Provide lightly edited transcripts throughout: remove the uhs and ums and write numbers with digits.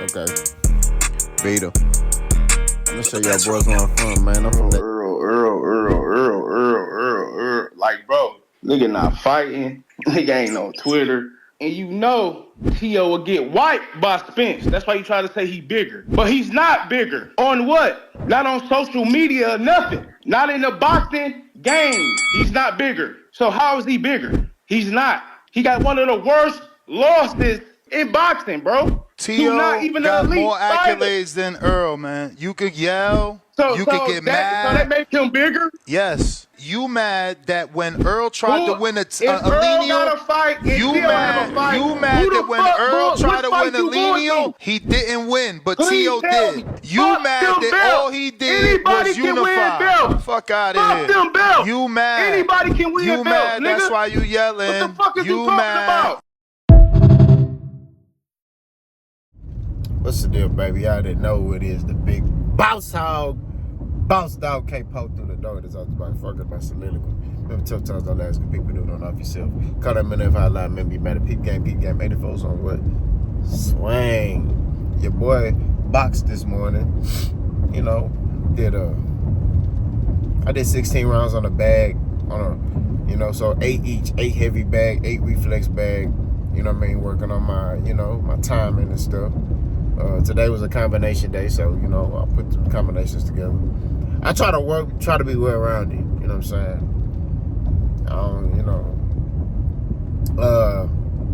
Okay. Vito. I'm gonna show y'all boys where I'm from, man. I'm from that. Earl. Like, bro, nigga not fighting. Nigga ain't on Twitter. And you know Tio will get wiped by Spence. That's why you try to say he bigger. But he's not bigger. On what? Not on social media or nothing. Not in the boxing game. He's not bigger. So how is he bigger? He's not. He got one of the worst losses in boxing, bro. Tio not even got more fighter. accolades than Errol, man. You could yell. You could get mad. So that makes him bigger? Yes. You mad that when Errol tried to win a Earl got a fight, you mad that when Errol tried to win a lineal, he didn't win, but Tio did. You mad that all he did was unify. Fuck out of here. You mad. Anybody can win You mad, nigga. that's why you yelling. What the fuck is you talking about? What's the deal, baby? Y'all didn't know who it is. The big boss dog can't poke through the door. That's all about fucking my soliloquy. Remember, tough times don't last. Good people do it on off yourself. Call that minute if I lie. Remember, you mad at peep game. 84's on what? Swing. Your boy boxed this morning. You know, I did 16 rounds on a bag. So 8 each. 8 heavy bag, 8 reflex bag. You know what I mean? Working on my, my timing and stuff. Today was a combination day, so, I put some combinations together. I try to be well-rounded, you know what I'm saying?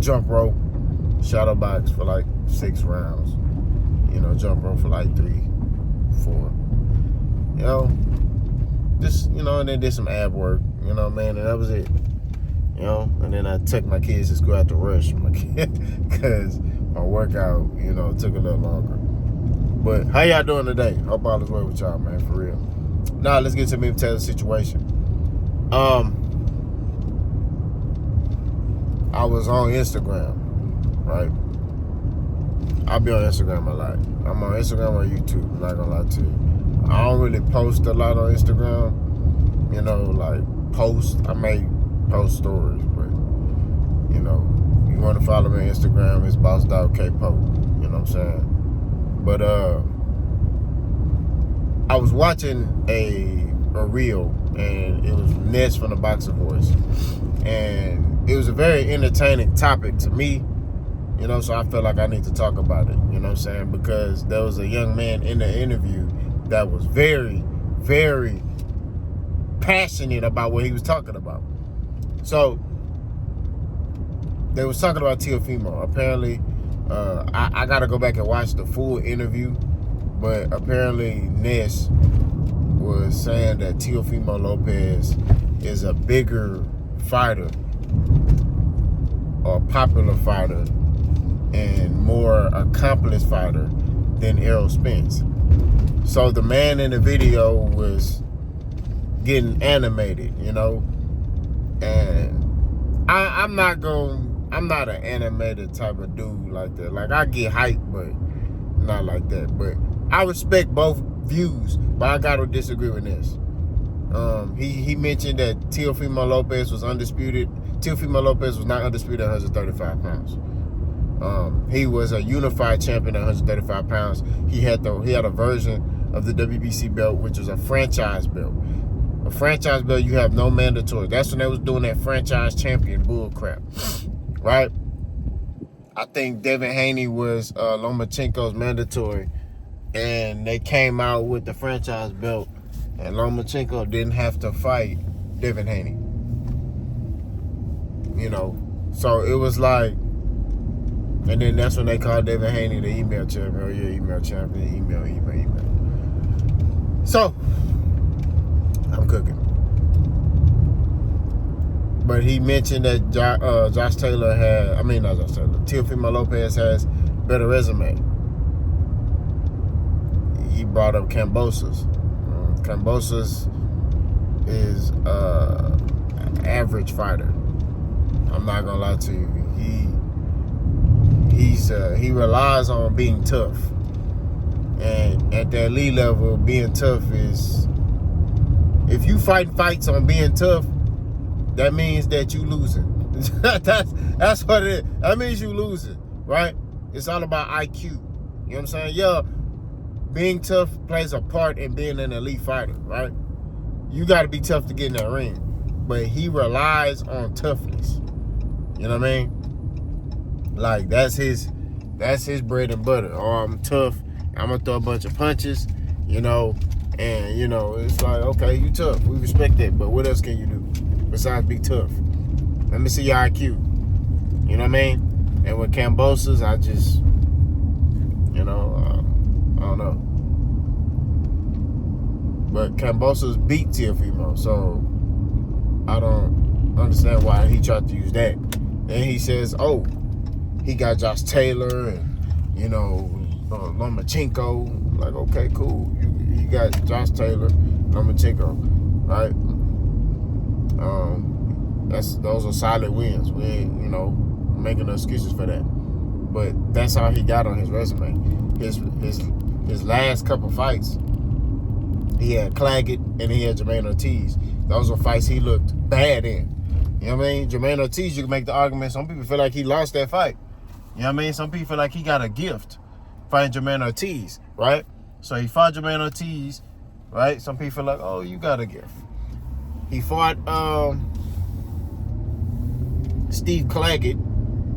Jump rope, shadow box for like 6 rounds. Jump rope for like 3, 4. And then did some ab work, and that was it. And then I took my kids to school out to rush because my workout, took a little longer. But how y'all doing today? Hope all is well with y'all, man, for real. Now let's get to me tell the situation. I was on Instagram, right? I'll be on Instagram a lot. I'm on Instagram or YouTube, I'm not gonna lie to you. I don't really post a lot on Instagram, I may post stories, but you want to follow me on Instagram, it's boss.kpoke, you know what I'm saying? But I was watching a reel, and it was Ness from the Boxer Voice, and it was a very entertaining topic to me, so I felt like I need to talk about it, you know what I'm saying? Because there was a young man in the interview that was very, very passionate about what he was talking about. So they was talking about Teofimo. Apparently, I got to go back and watch the full interview, but apparently Ness was saying that Teofimo Lopez is a bigger fighter, or popular fighter, and more accomplished fighter than Errol Spence. So the man in the video was getting animated, and I'm not an animated type of dude like that. Like, I get hyped, but not like that. But I respect both views, but I gotta disagree with this. He mentioned that Teofimo Lopez was undisputed. Teofimo Lopez was not undisputed at 135 pounds. He was a unified champion at 135 pounds. He had a version of the WBC belt, which was a franchise belt. A franchise belt, you have no mandatory. That's when they was doing that franchise champion bull crap, right? I think Devin Haney was Lomachenko's mandatory, and they came out with the franchise belt, and Lomachenko didn't have to fight Devin Haney. So it was like, and then that's when they called Devin Haney the email champion. Oh yeah, email champion, email. So I'm cooking. But he mentioned that Teofimo Lopez has better resume. He brought up Kambosos. Kambosos is an average fighter. I'm not gonna lie to you. He relies on being tough, and at the elite level, being tough is, if you fight fights on being tough, that means that you losing. That's what it is. That means you losing, right? It's all about IQ. You know what I'm saying? Yeah, being tough plays a part in being an elite fighter, right? You got to be tough to get in that ring. But he relies on toughness. You know what I mean? Like, that's his bread and butter. Oh, I'm tough. I'm going to throw a bunch of punches, you know. And, you know, it's like, okay, you tough. We respect that. But what else can you do besides be tough? Let me see your IQ. You know what I mean? And with Kambosos, I just, you know, I don't know. But Kambosos beat Teofimo, so I don't understand why he tried to use that. And he says, oh, he got Josh Taylor and, you know, Lomachenko. Like, okay, cool. You got Josh Taylor, Lomachenko, right? Those are solid wins. We ain't, you know, making no excuses for that. But that's how he got on his resume. His last couple fights, he had Claggett and he had Jermaine Ortiz. Those were fights he looked bad in. You know what I mean? Jermaine Ortiz, you can make the argument. Some people feel like he lost that fight. You know what I mean? Some people feel like he got a gift fighting Jermaine Ortiz, right? So he fought Jermaine Ortiz, right? Some people feel like, oh, you got a gift. He fought Steve Claggett,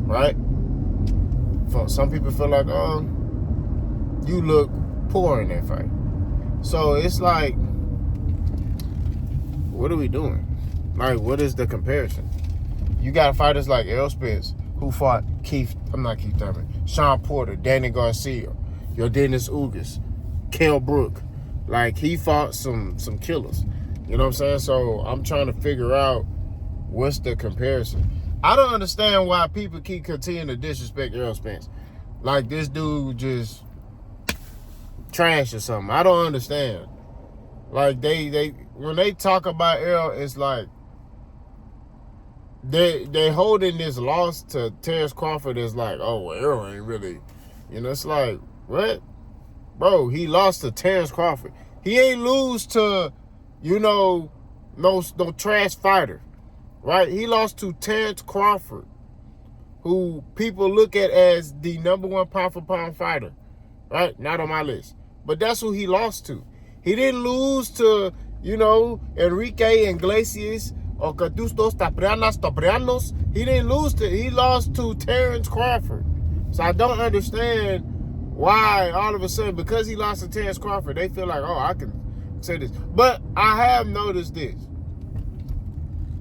right? Some people feel like, oh, you look poor in that fight. So it's like, what are we doing? Like, what is the comparison? You got fighters like Errol Spence who fought Sean Porter, Danny Garcia, Yordenis Ugas, Kell Brook. Like, he fought some killers. You know what I'm saying? So I'm trying to figure out what's the comparison. I don't understand why people keep continuing to disrespect Errol Spence. Like, this dude just trash or something. I don't understand. Like, they when they talk about Errol, it's like they holding this loss to Terrence Crawford as like, oh, well, Errol ain't really, you know. It's like, what? Bro, he lost to Terrence Crawford. He ain't lose to, you know, no trash fighter, right? He lost to Terrence Crawford, who people look at as the #1 pound-for-pound fighter, right? Not on my list. But that's who he lost to. He didn't lose to, you know, Enrique Iglesias or Cadustos Taprianos. He didn't lose to, he lost to Terrence Crawford. So I don't understand why all of a sudden, because he lost to Terrence Crawford, they feel like, oh, I can say this. But I have noticed this,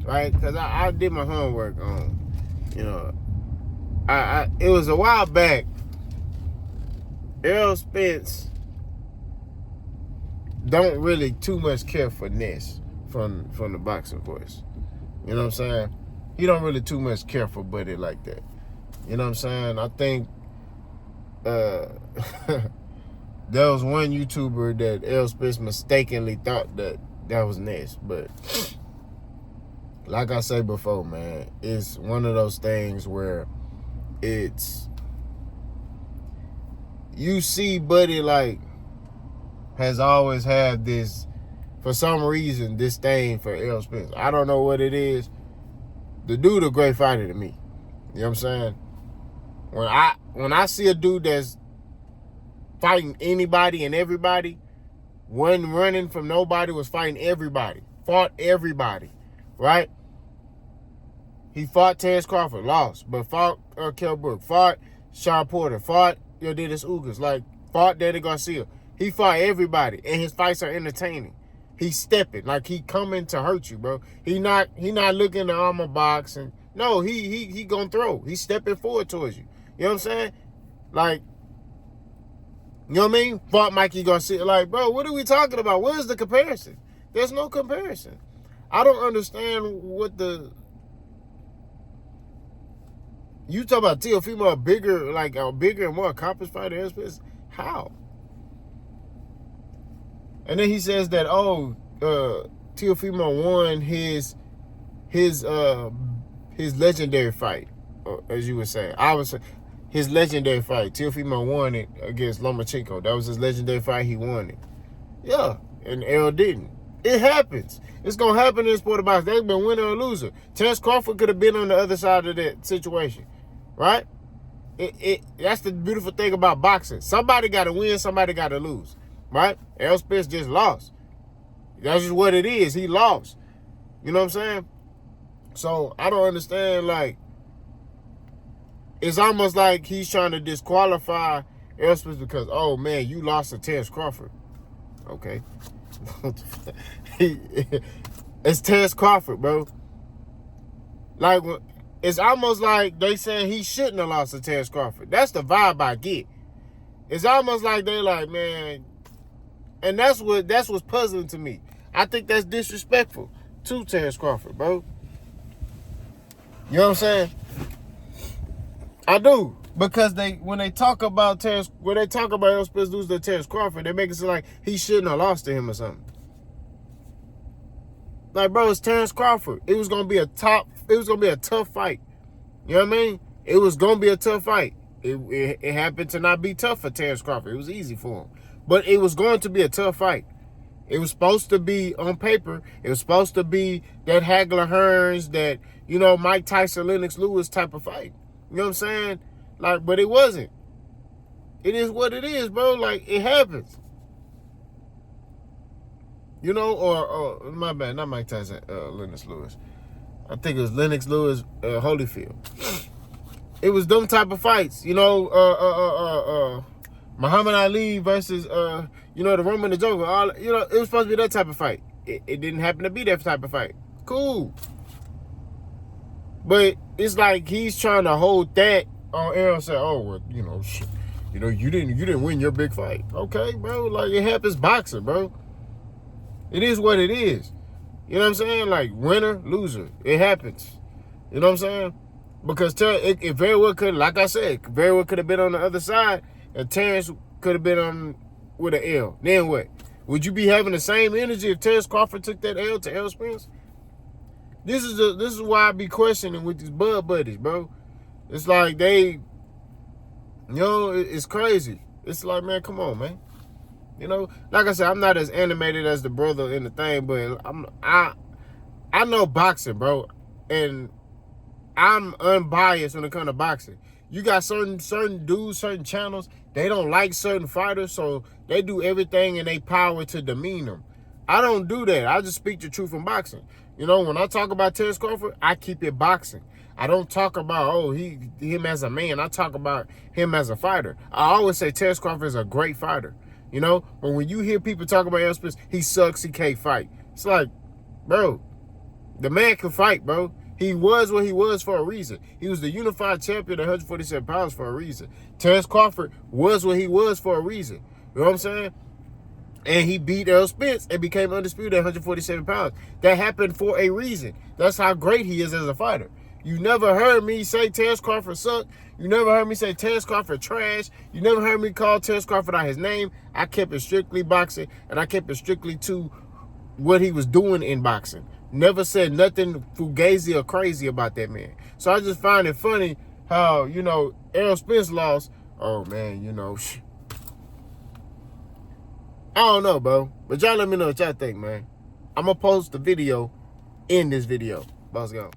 right? Because I did my homework on, you know, it was a while back, Errol Spence don't really too much care for Ness from the boxing voice. You know what I'm saying? He don't really too much care for Buddy like that. You know what I'm saying? I think there was one YouTuber that Errol Spence mistakenly thought that was Ness. But like I said before, man, it's one of those things where it's, you see Buddy like has always had this, for some reason, this thing for Errol Spence. I don't know what it is. The dude a great fighter to me. You know what I'm saying? When I see a dude that's fighting anybody and everybody, wasn't running from nobody, was fighting everybody, fought everybody, right? He fought Terrence Crawford, lost, but fought Kell Brook, fought Sean Porter, fought Yordenis Ugas, like fought Danny Garcia. He fought everybody, and his fights are entertaining. He's stepping, like he coming to hurt you, bro. He not looking to armor box, and no, he gonna throw. He's stepping forward towards you. You know what I'm saying? Like, you know what I mean? Fought Mikey Garcia. Like, bro, what are we talking about? What is the comparison? There's no comparison. I don't understand what the... You talk about Teofimo, a bigger and more accomplished fighter. How? And then he says that, Teofimo won his legendary fight, as you would say. I would say his legendary fight. Teofimo won it against Lomachenko. That was his legendary fight. He won it. Yeah, and Errol didn't. It happens. It's going to happen in the sport of boxing. They've been winner or loser. Terrence Crawford could have been on the other side of that situation, right? That's the beautiful thing about boxing. Somebody got to win, somebody got to lose, right? Errol Spence just lost. That's just what it is. He lost. You know what I'm saying? So I don't understand. Like, it's almost like he's trying to disqualify Errol Spence because, oh man, you lost to Terrence Crawford. Okay. It's Terrence Crawford, bro. Like, it's almost like they saying he shouldn't have lost to Terrence Crawford. That's the vibe I get. It's almost like they like, man, and that's what's puzzling to me. I think that's disrespectful to Terrence Crawford, bro. You know what I'm saying? I do. Because when they talk about Errol Spence losing to Terrence Crawford, they make it seem like he shouldn't have lost to him or something. Like, bro, it's Terrence Crawford. It was gonna be a tough fight. You know what I mean? It was gonna be a tough fight. It happened to not be tough for Terrence Crawford. It was easy for him. But it was going to be a tough fight. It was supposed to be, on paper, it was supposed to be that Hagler Hearns, that, you know, Mike Tyson, Lennox Lewis type of fight. You know what I'm saying? Like, but it wasn't. It is what it is, bro. Like, it happens. You know, or my bad, not Mike Tyson, Lennox Lewis. I think it was Lennox Lewis, Holyfield. It was them type of fights, you know. Muhammad Ali versus, you know, the Roman and the Jungle. You know, it was supposed to be that type of fight. It didn't happen to be that type of fight. Cool, but it's like he's trying to hold that on Errol and say, "Oh, well, you know, shit, you know, you didn't win your big fight." Okay, bro. Like, it happens boxing, bro. It is what it is. You know what I'm saying? Like, winner, loser. It happens. You know what I'm saying? Because it very well could, like I said, very well could have been on the other side, and Terrence could have been on with an L. Then what? Would you be having the same energy if Terrence Crawford took that L to Errol Spence? This is why I be questioning with these Bud buddies, bro. It's like they, you know, it's crazy. It's like, man, come on, man. You know, like I said, I'm not as animated as the brother in the thing, but I know boxing, bro, and I'm unbiased when it comes to boxing. You got certain dudes, certain channels, they don't like certain fighters, so they do everything in their power to demean them. I don't do that. I just speak the truth in boxing. You know, when I talk about Terrence Crawford, I keep it boxing. I don't talk about, oh, him as a man. I talk about him as a fighter. I always say Terrence Crawford is a great fighter. You know, but when you hear people talk about Errol Spence, he sucks, he can't fight. It's like, bro, the man can fight, bro. He was what he was for a reason. He was the unified champion at 147 pounds for a reason. Terrence Crawford was what he was for a reason. You know what I'm saying? And he beat Errol Spence and became undisputed at 147 pounds. That happened for a reason. That's how great he is as a fighter. You never heard me say Terrence Crawford sucked. You never heard me say Terrence Crawford trash. You never heard me call Terrence Crawford out his name. I kept it strictly boxing, and I kept it strictly to what he was doing in boxing. Never said nothing fugazi or crazy about that man. So I just find it funny how, you know, Errol Spence lost. Oh, man, you know, I don't know, bro. But y'all let me know what y'all think, man. I'm going to post the video in this video. Boss go.